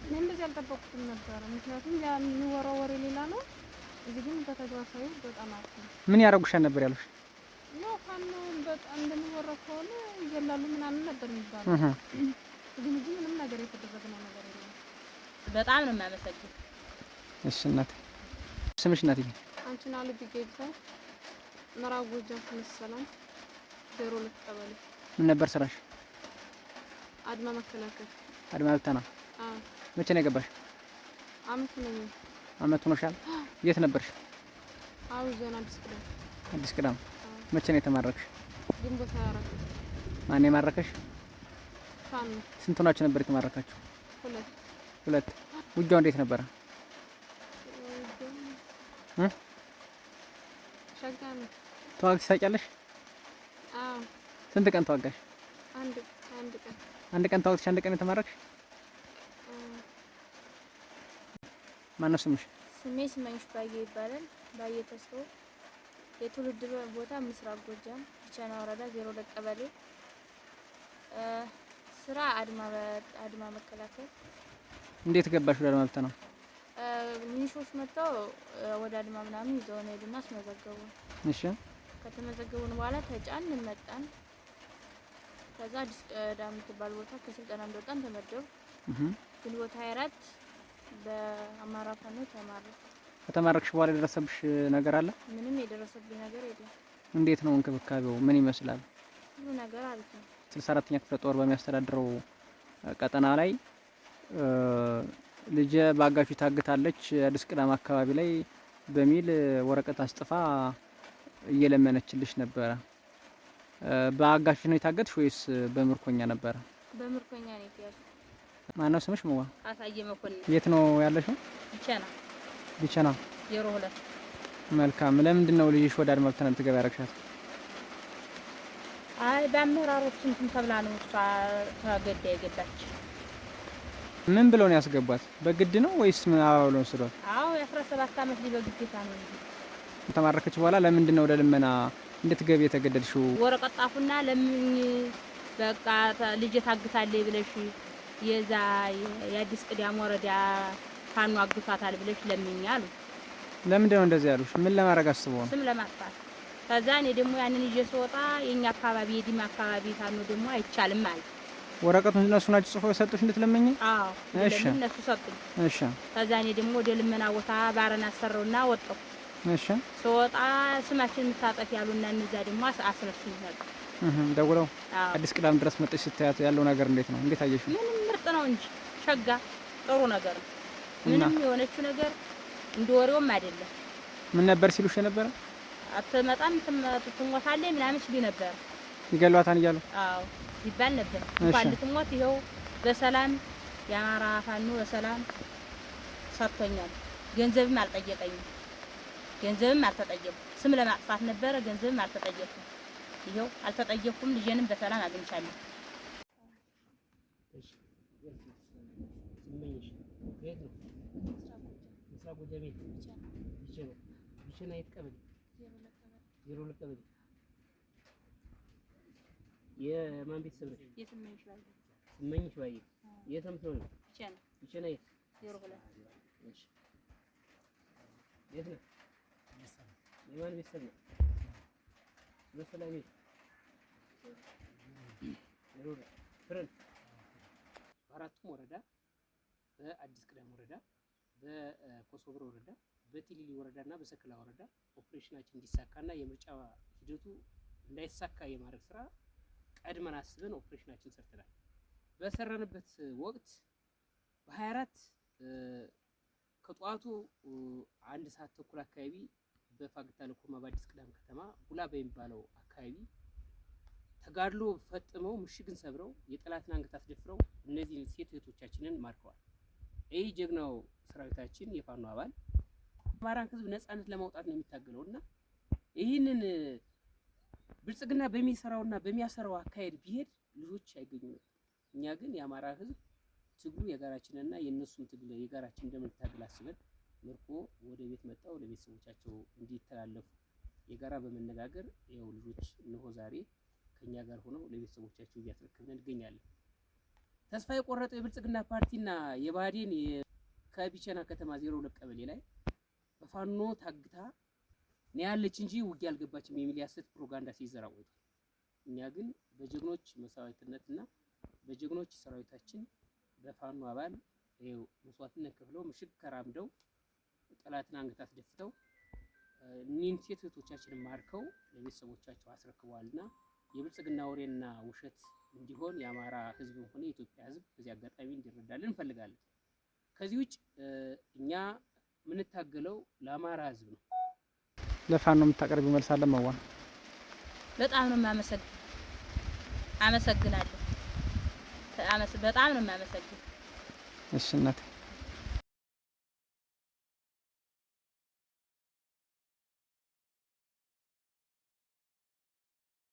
እኔም በዚህ አልጠበቅኩትም ነበር። ምክንያቱም ያ የሚወራው ወሬ ሌላ ነው። እዚህ ግን በተግባር ሳይሆን በጣም አሪፍ ነው። ምን ያደርጉሻል ነበር ያሉሽ? ያው ፋኖ በጣም እንደሚወራው ከሆነ ይገላሉ ምናምን ነበር የሚባለው። ግን እዚህ ምንም ነገር የተደረገው ነገር የለም። በጣም ነው የማመሰግነው። እሺ እናቴ፣ ስምሽ እናቴ? አንቺን አልብ ይገባል። ምዕራብ ጎጃም ፍኖተ ሰላም 02 ቀበሌ። ምን ነበር ስራሽ? አድማ መከላከል። አድማ ብተና? አዎ። መቼ ነው የገባሽ? አመት ነው። አመት ሆኖሻል? የት ነበርሽ? አዎ ዞን አዲስ ቅዳም። አዲስ ቅዳም። መቼ ነው የተማረክሽ? ግንቦት 24። ማን የማረከሽ? ፋኖ። ስንት ሆናችሁ ነበር የተማረካችሁ? ሁለት። ውጊያው እንዴት ነበረ? ሸጋን ተዋግተሽ ታውቂያለሽ? አዎ። ስንት ቀን ተዋጋሽ? አንድ ቀን። አንድ ቀን ተዋግተሽ አንድ ቀን የተማረክሽ? ማነው ስምሽ? ስሜ ስመኝሽ ባየ ይባላል። ባየ ተስፋው። የትውልድ ቦታ ምስራቅ ጎጃም ቢቸና ወረዳ 02 ቀበሌ። ስራ አድማ መከላከል። እንዴት ገባሽ ወደ አድማ ብተና? ሚኒሾች መጥተው ወደ አድማ ምናምን ይዘው ነው ሄዱና አስመዘገቡ። እሺ። ከተመዘገቡን በኋላ ተጫንን መጣን። ከዛ አዲስ ቅዳም የምትባል ቦታ ከስልጠና እንደወጣን ተመደቡ። ግንቦት 24 በአማራ ፋኖ ተማረኩ። ከተማረክሽ በኋላ የደረሰብሽ ነገር አለ? ምንም የደረሰብኝ ነገር የለም። እንዴት ነው እንክብካቤው? ምን ይመስላል? ሁሉ ነገር አሪፍ ነው። 64ኛ ክፍለ ጦር በሚያስተዳድረው ቀጠና ላይ ልጄ በአጋቹ ታግታለች አዲስ ቅዳም አካባቢ ላይ በሚል ወረቀት አስጥፋ እየለመነችልሽ ነበረ። በአጋቹ ነው የታገትሽ ወይስ በምርኮኛ ነበረ? በምርኮኛ ነው የተያዝኩት። ማነው ስምሽ? መዋ አሳየ መኮንን። የት ነው ያለሽው? ቢቸና 02። መልካም። ለምንድን ነው ልጅሽ ወደ አድማ ብተና እንድትገባ ያደረግሻት? አይ በአመራሮች እንትን ተብላ ነው እሷ ተገዳ የገባች። ምን ብለው ነው ያስገቧት? በግድ ነው ወይስ ምን አባብሎ ነው ስሏት? አዎ የ17 አመት በግዴታ ነው እንጂ። ተማረከች በኋላ ለምንድን ነው ወደ ልመና እንድትገቢ የተገደድሽው? ወረቀት ጣፉና ለምን በቃ ልጅ ታግታለች ብለሽ የዛ የአዲስ ቅዳም ወረዳ ፋኖ አግቷታል ብለሽ ለምኝ አሉ። ለምንድን ነው እንደዚህ ያሉሽ? ምን ለማድረግ አስበው ነው? ስም ለማጥፋት። ከዛ እኔ ደግሞ ያንን ይዤ ስወጣ የኛ አካባቢ የዲማ አካባቢ ፋኖ ደግሞ አይቻልም አለ። ወረቀቱን እነሱ ናቸው ጽፈው የሰጡሽ እንድትለምኝ? አዎ። እሺ። እነሱ ሰጡኝ። እሺ። ከዛ እኔ ደግሞ ወደ ልመና ቦታ ባረና አሰረውና ወጣሁ። እሺ። ስወጣ ስማችን የምታጠፍ ያሉና እነዛ ደግሞ አስነሱኝ ነበር። ደውለው አዲስ ቅዳም ድረስ መጥተሽ ስታያት ያለው ነገር እንዴት ነው? እንዴት አየሽው? ምንም ምርጥ ነው እንጂ ሸጋ ጥሩ ነገር ነው። ምንም የሆነችው ነገር እንደወሬውም አይደለም። ምን ነበር ሲሉሽ የነበረ? አትመጣም ትሞታለች ምናምን ሲሉ ነበር። ይገሏታን እያሉ? አዎ ይባል ነበር። እንኳን ልትሞት ይኸው በሰላም የአማራ ፋኖ በሰላም ሰጥቶኛል። ገንዘብም አልጠየቀኝም። ገንዘብም አልተጠየኩም። ስም ለማጥፋት ነበረ። ገንዘብም አልተጠየኩም። ይኸው አልተጠየኩም። ልጄንም በሰላም አግኝቻለሁ። የማን ቤተሰብ ነሽ? ስመኝሽ ባየ። የት ነው የምትኖሪው? ቢቸና የት? 02። እሺ። የት ነው? የማን ቤተሰብ ነው? በሰላም የት? ፍረን። በአራቱም ወረዳ በአዲስ ቅዳም ወረዳ፣ በኮሶብሮ ወረዳ፣ በቲሊሊ ወረዳና በሰክላ ወረዳ ኦፕሬሽናችን እንዲሳካና የምርጫ ሂደቱ እንዳይሳካ የማድረግ ስራ ቀድመን አስበን ኦፕሬሽናችን ሰርተናል። በሰራንበት ወቅት በ24 ከጧቱ 1 ሰዓት ተኩል አካባቢ በፋግታ ለኮማ በአዲስ ቅዳም ከተማ ቡላ በሚባለው አካባቢ ተጋድሎ ፈጥመው ምሽግን ሰብረው የጠላትን አንገት አስደፍረው እነዚህ ሴት እህቶቻችንን ማርከዋል። ይህ ጀግናው ሰራዊታችን የፋኖ አባል አማራን ህዝብ ነፃነት ለማውጣት ነው የሚታገለውና ይህንን ብልጽግና በሚሰራውና በሚያሰራው አካሄድ ቢሄድ ልጆች አይገኙም። እኛ ግን የአማራ ህዝብ ትግሉ የጋራችንና የነሱም ትግል የጋራችን እንደምንታገል አስበን ምርኮ ወደ ቤት መጣው ለቤተሰቦቻቸው እንዲተላለፉ የጋራ በመነጋገር ያው ልጆች እነሆ ዛሬ ከኛ ጋር ሆነው ለቤተሰቦቻቸው እያስረከብን እንገኛለን። ተስፋ የቆረጠው የብልጽግና ፓርቲና የባዴን ከቢቸና ከተማ 02 ቀበሌ ላይ በፋኖ ታግታ ነው ያለች እንጂ ውጊያ አልገባችም የሚል ያሰት ፕሮፓጋንዳ ሲዘራ ቆይቷል። እኛ ግን በጀግኖች መስዋዕትነትና በጀግኖች ሰራዊታችን በፋኖ አባል ይኸው መስዋዕትነት ከፍለው ምሽግ ከራምደው ጠላትን አንገት አስደፍተው እኒህን ሴት እህቶቻችንን ማርከው ለቤተሰቦቻቸው አስረክበዋልና የብልጽግና ወሬና ውሸት እንዲሆን የአማራ ህዝብም ሆነ የኢትዮጵያ ህዝብ በዚህ አጋጣሚ እንዲረዳልን እንፈልጋለን። ከዚህ ውጭ እኛ የምንታገለው ለአማራ ህዝብ ነው። ለፋኖ የምታቀርቢው መልስ አለ መዋ? በጣም ነው አመሰግናለሁ። በጣም ነው የማመሰግነው። እሺ እናቴ